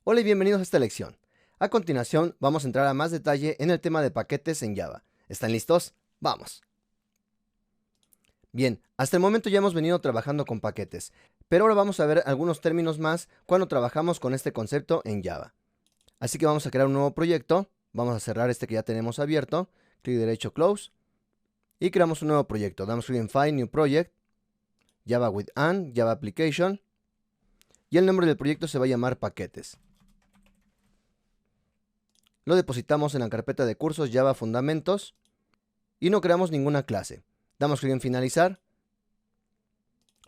Hola y bienvenidos a esta lección. A continuación vamos a entrar a más detalle en el tema de paquetes en Java. ¿Están listos? ¡Vamos! Bien, hasta el momento ya hemos venido trabajando con paquetes, pero ahora vamos a ver algunos términos más cuando trabajamos con este concepto en Java. Así que vamos a crear un nuevo proyecto, vamos a cerrar este que ya tenemos abierto, clic derecho Close, y creamos un nuevo proyecto. Damos clic en File, New Project, Java with and, Java Application, y el nombre del proyecto se va a llamar Paquetes. Lo depositamos en la carpeta de cursos Java Fundamentos y no creamos ninguna clase. Damos clic en finalizar.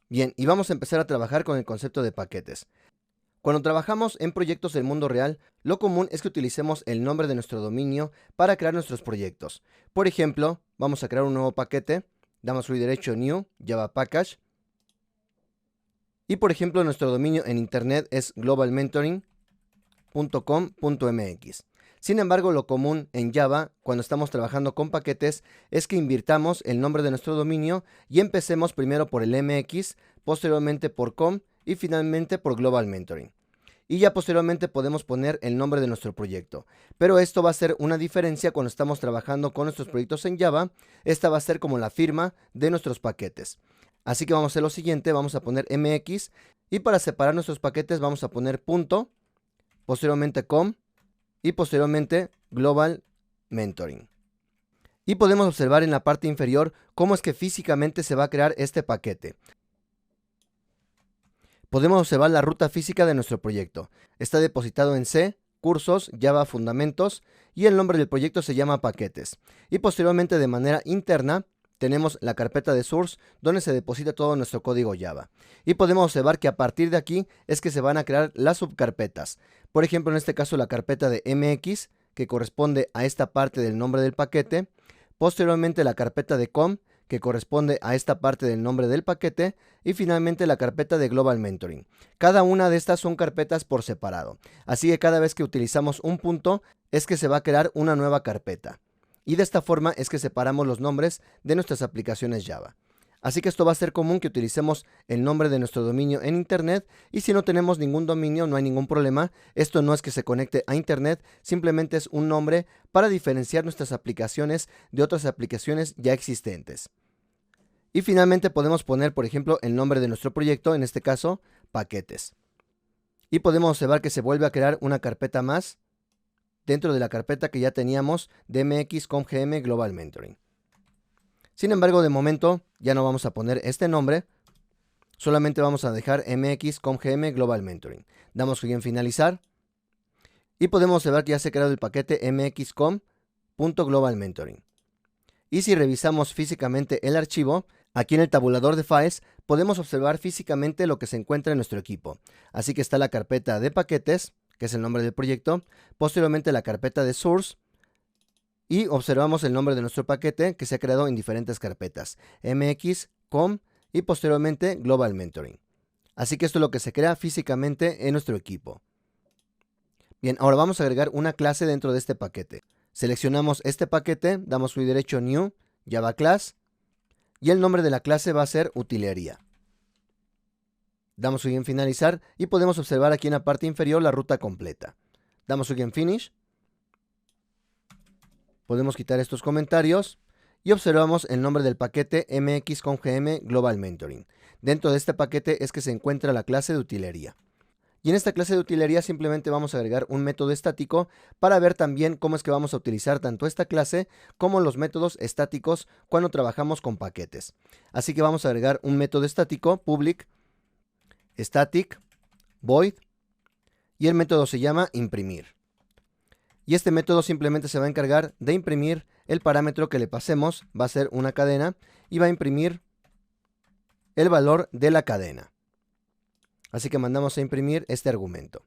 Bien, y vamos a empezar a trabajar con el concepto de paquetes. Cuando trabajamos en proyectos del mundo real, lo común es que utilicemos el nombre de nuestro dominio para crear nuestros proyectos. Por ejemplo, vamos a crear un nuevo paquete, damos clic derecho New, Java Package, y por ejemplo nuestro dominio en internet es globalmentoring.com.mx. Sin embargo, lo común en Java, cuando estamos trabajando con paquetes, es que invirtamos el nombre de nuestro dominio y empecemos primero por el MX, posteriormente por com y finalmente por Global Mentoring. Y ya posteriormente podemos poner el nombre de nuestro proyecto. Pero esto va a ser una diferencia cuando estamos trabajando con nuestros proyectos en Java. Esta va a ser como la firma de nuestros paquetes. Así que vamos a hacer lo siguiente, vamos a poner MX y para separar nuestros paquetes vamos a poner punto, posteriormente com y posteriormente Global Mentoring. Y podemos observar en la parte inferior cómo es que físicamente se va a crear este paquete. Podemos observar la ruta física de nuestro proyecto. Está depositado en C, cursos, Java Fundamentos y el nombre del proyecto se llama Paquetes. Y posteriormente de manera interna tenemos la carpeta de source donde se deposita todo nuestro código Java. Y podemos observar que a partir de aquí es que se van a crear las subcarpetas. Por ejemplo, en este caso la carpeta de MX, que corresponde a esta parte del nombre del paquete. Posteriormente la carpeta de com, que corresponde a esta parte del nombre del paquete. Y finalmente la carpeta de Global Mentoring. Cada una de estas son carpetas por separado. Así que cada vez que utilizamos un punto es que se va a crear una nueva carpeta. Y de esta forma es que separamos los nombres de nuestras aplicaciones Java. Así que esto va a ser común que utilicemos el nombre de nuestro dominio en internet y si no tenemos ningún dominio no hay ningún problema. Esto no es que se conecte a internet, simplemente es un nombre para diferenciar nuestras aplicaciones de otras aplicaciones ya existentes. Y finalmente podemos poner, por ejemplo, el nombre de nuestro proyecto, en este caso, paquetes. Y podemos observar que se vuelve a crear una carpeta más dentro de la carpeta que ya teníamos de MX com GM Global Mentoring. Sin embargo, de momento ya no vamos a poner este nombre, solamente vamos a dejar MX com GM Global Mentoring. Damos clic en finalizar y podemos observar que ya se ha creado el paquete mxcom.global mentoring. Y si revisamos físicamente el archivo, aquí en el tabulador de files podemos observar físicamente lo que se encuentra en nuestro equipo. Así que está la carpeta de paquetes, que es el nombre del proyecto, posteriormente la carpeta de source, y observamos el nombre de nuestro paquete que se ha creado en diferentes carpetas, MX, com y posteriormente Global Mentoring. Así que esto es lo que se crea físicamente en nuestro equipo. Bien, ahora vamos a agregar una clase dentro de este paquete. Seleccionamos este paquete, damos clic derecho New, Java Class, y el nombre de la clase va a ser utilería. Damos clic en finalizar y podemos observar aquí en la parte inferior la ruta completa. Damos clic en Finish. Podemos quitar estos comentarios y observamos el nombre del paquete MX com GM Global Mentoring. Dentro de este paquete es que se encuentra la clase de utilería. Y en esta clase de utilería simplemente vamos a agregar un método estático para ver también cómo es que vamos a utilizar tanto esta clase como los métodos estáticos cuando trabajamos con paquetes. Así que vamos a agregar un método estático, public, static, void, y el método se llama imprimir. Y este método simplemente se va a encargar de imprimir el parámetro que le pasemos, va a ser una cadena, y va a imprimir el valor de la cadena. Así que mandamos a imprimir este argumento.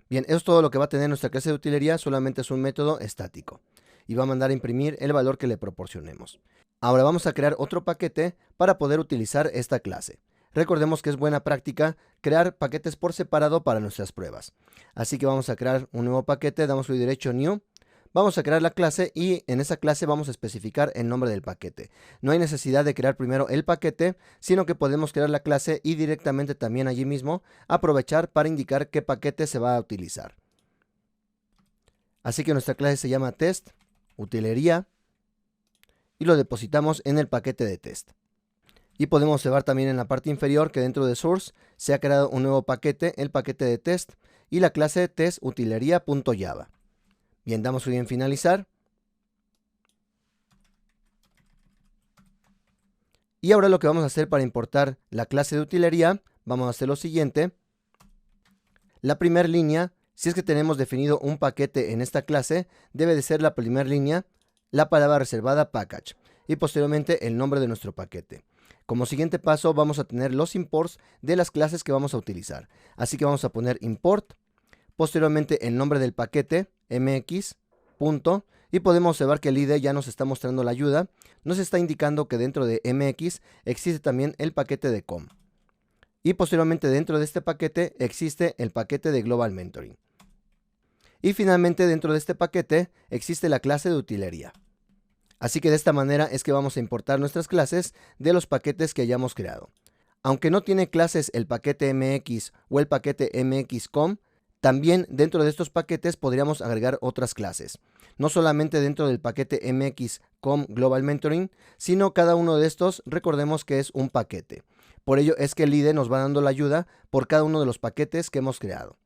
Bien, eso es todo lo que va a tener nuestra clase de utilería, solamente es un método estático. Y va a mandar a imprimir el valor que le proporcionemos. Ahora vamos a crear otro paquete para poder utilizar esta clase. Recordemos que es buena práctica crear paquetes por separado para nuestras pruebas. Así que vamos a crear un nuevo paquete, damos clic derecho New, vamos a crear la clase y en esa clase vamos a especificar el nombre del paquete. No hay necesidad de crear primero el paquete, sino que podemos crear la clase y directamente también allí mismo aprovechar para indicar qué paquete se va a utilizar. Así que nuestra clase se llama test, utilería, y lo depositamos en el paquete de test. Y podemos observar también en la parte inferior que dentro de source se ha creado un nuevo paquete, el paquete de test, y la clase testutilería.java. Bien, damos clic en finalizar. Y ahora lo que vamos a hacer para importar la clase de utilería, vamos a hacer lo siguiente. La primera línea, si es que tenemos definido un paquete en esta clase, debe de ser la primera línea, la palabra reservada package, y posteriormente el nombre de nuestro paquete. Como siguiente paso vamos a tener los imports de las clases que vamos a utilizar. Así que vamos a poner import, posteriormente el nombre del paquete, mx, punto, y podemos observar que el IDE ya nos está mostrando la ayuda. Nos está indicando que dentro de mx existe también el paquete de com. Y posteriormente dentro de este paquete existe el paquete de Global Mentoring. Y finalmente dentro de este paquete existe la clase de utilería. Así que de esta manera es que vamos a importar nuestras clases de los paquetes que hayamos creado. Aunque no tiene clases el paquete mx o el paquete mx.com, también dentro de estos paquetes podríamos agregar otras clases. No solamente dentro del paquete mx.com Global Mentoring, sino cada uno de estos, recordemos que es un paquete. Por ello es que el IDE nos va dando la ayuda por cada uno de los paquetes que hemos creado.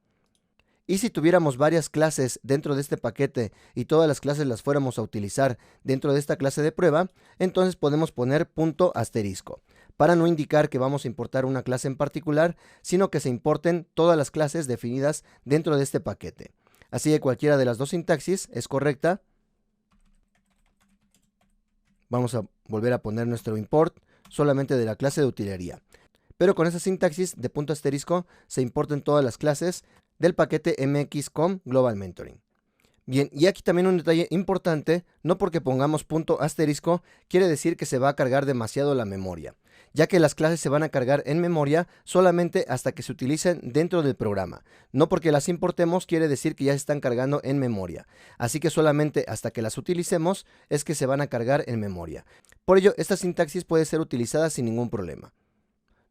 Y si tuviéramos varias clases dentro de este paquete y todas las clases las fuéramos a utilizar dentro de esta clase de prueba, entonces podemos poner punto asterisco, para no indicar que vamos a importar una clase en particular, sino que se importen todas las clases definidas dentro de este paquete. Así que cualquiera de las dos sintaxis es correcta. Vamos a volver a poner nuestro import solamente de la clase de utilería. Pero con esa sintaxis de punto asterisco se importan todas las clases del paquete mx.com Global Mentoring. Bien, y aquí también un detalle importante, no porque pongamos punto asterisco quiere decir que se va a cargar demasiado la memoria, ya que las clases se van a cargar en memoria solamente hasta que se utilicen dentro del programa. No porque las importemos quiere decir que ya se están cargando en memoria, así que solamente hasta que las utilicemos es que se van a cargar en memoria. Por ello, esta sintaxis puede ser utilizada sin ningún problema.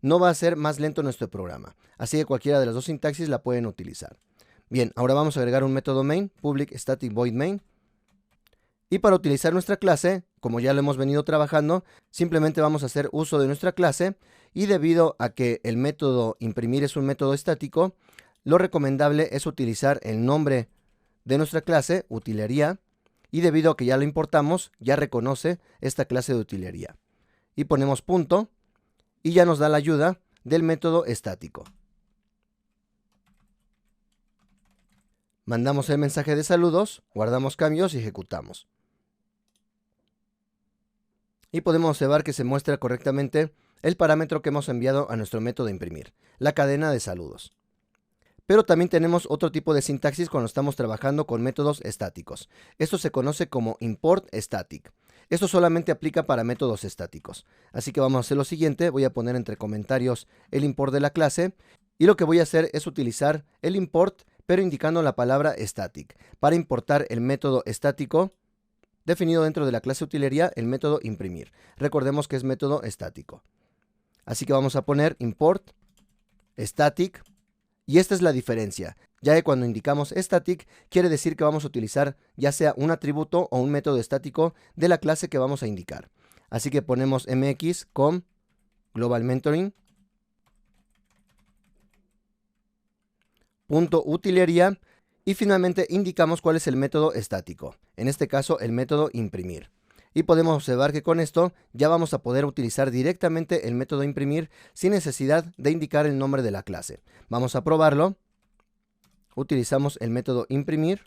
No va a ser más lento nuestro programa, así que cualquiera de las dos sintaxis la pueden utilizar. Bien, ahora vamos a agregar un método main, public static void main. Y para utilizar nuestra clase, como ya lo hemos venido trabajando, simplemente vamos a hacer uso de nuestra clase y debido a que el método imprimir es un método estático, lo recomendable es utilizar el nombre de nuestra clase, utilería, y debido a que ya lo importamos, ya reconoce esta clase de utilería. Y ponemos punto. Y ya nos da la ayuda del método estático. Mandamos el mensaje de saludos, guardamos cambios y ejecutamos. Y podemos observar que se muestra correctamente el parámetro que hemos enviado a nuestro método imprimir, la cadena de saludos. Pero también tenemos otro tipo de sintaxis cuando estamos trabajando con métodos estáticos. Esto se conoce como import static. Esto solamente aplica para métodos estáticos. Así que vamos a hacer lo siguiente, voy a poner entre comentarios el import de la clase y lo que voy a hacer es utilizar el import pero indicando la palabra static para importar el método estático definido dentro de la clase utilería, el método imprimir. Recordemos que es método estático. Así que vamos a poner import static. Y esta es la diferencia, ya que cuando indicamos static quiere decir que vamos a utilizar ya sea un atributo o un método estático de la clase que vamos a indicar. Así que ponemos mx.com Global Mentoring punto utilería y finalmente indicamos cuál es el método estático, en este caso el método imprimir. Y podemos observar que con esto ya vamos a poder utilizar directamente el método imprimir sin necesidad de indicar el nombre de la clase. Vamos a probarlo. Utilizamos el método imprimir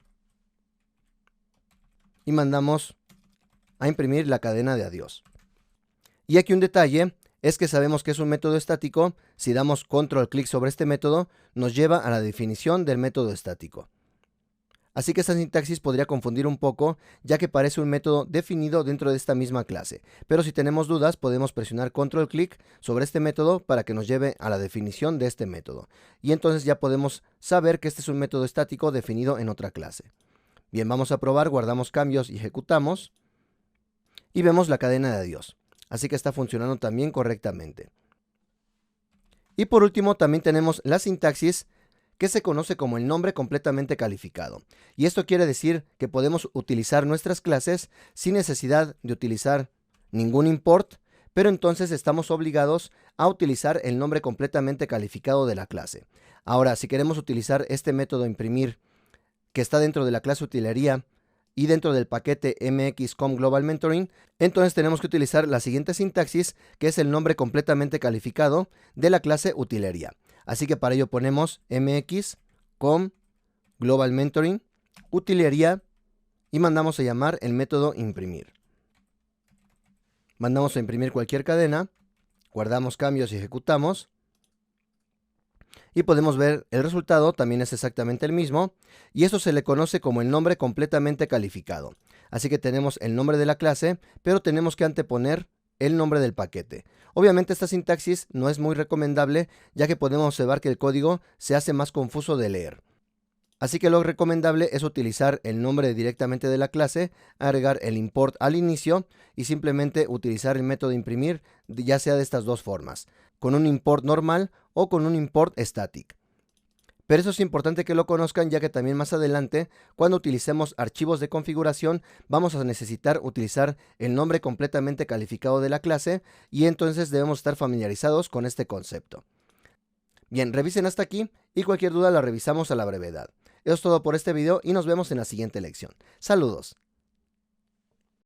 y mandamos a imprimir la cadena de adiós. Y aquí un detalle es que sabemos que es un método estático. Si damos control clic sobre este método nos lleva a la definición del método estático. Así que esta sintaxis podría confundir un poco, ya que parece un método definido dentro de esta misma clase. Pero si tenemos dudas, podemos presionar control clic sobre este método para que nos lleve a la definición de este método. Y entonces ya podemos saber que este es un método estático definido en otra clase. Bien, vamos a probar, guardamos cambios y ejecutamos. Y vemos la cadena de adiós. Así que está funcionando también correctamente. Y por último, también tenemos la sintaxis que se conoce como el nombre completamente calificado. Y esto quiere decir que podemos utilizar nuestras clases sin necesidad de utilizar ningún import, pero entonces estamos obligados a utilizar el nombre completamente calificado de la clase. Ahora, si queremos utilizar este método imprimir que está dentro de la clase utilería y dentro del paquete mx.com Global Mentoring, entonces tenemos que utilizar la siguiente sintaxis, que es el nombre completamente calificado de la clase utilería. Así que para ello ponemos mx.com Global Mentoring utilería y mandamos a llamar el método imprimir. Mandamos a imprimir cualquier cadena, guardamos cambios y ejecutamos. Y podemos ver el resultado, también es exactamente el mismo, y eso se le conoce como el nombre completamente calificado. Así que tenemos el nombre de la clase, pero tenemos que anteponer el nombre del paquete. Obviamente esta sintaxis no es muy recomendable, ya que podemos observar que el código se hace más confuso de leer. Así que lo recomendable es utilizar el nombre directamente de la clase, agregar el import al inicio y simplemente utilizar el método imprimir, ya sea de estas dos formas, con un import normal o con un import static. Pero eso es importante que lo conozcan, ya que también más adelante, cuando utilicemos archivos de configuración, vamos a necesitar utilizar el nombre completamente calificado de la clase y entonces debemos estar familiarizados con este concepto. Bien, revisen hasta aquí y cualquier duda la revisamos a la brevedad. Eso es todo por este video y nos vemos en la siguiente lección. Saludos.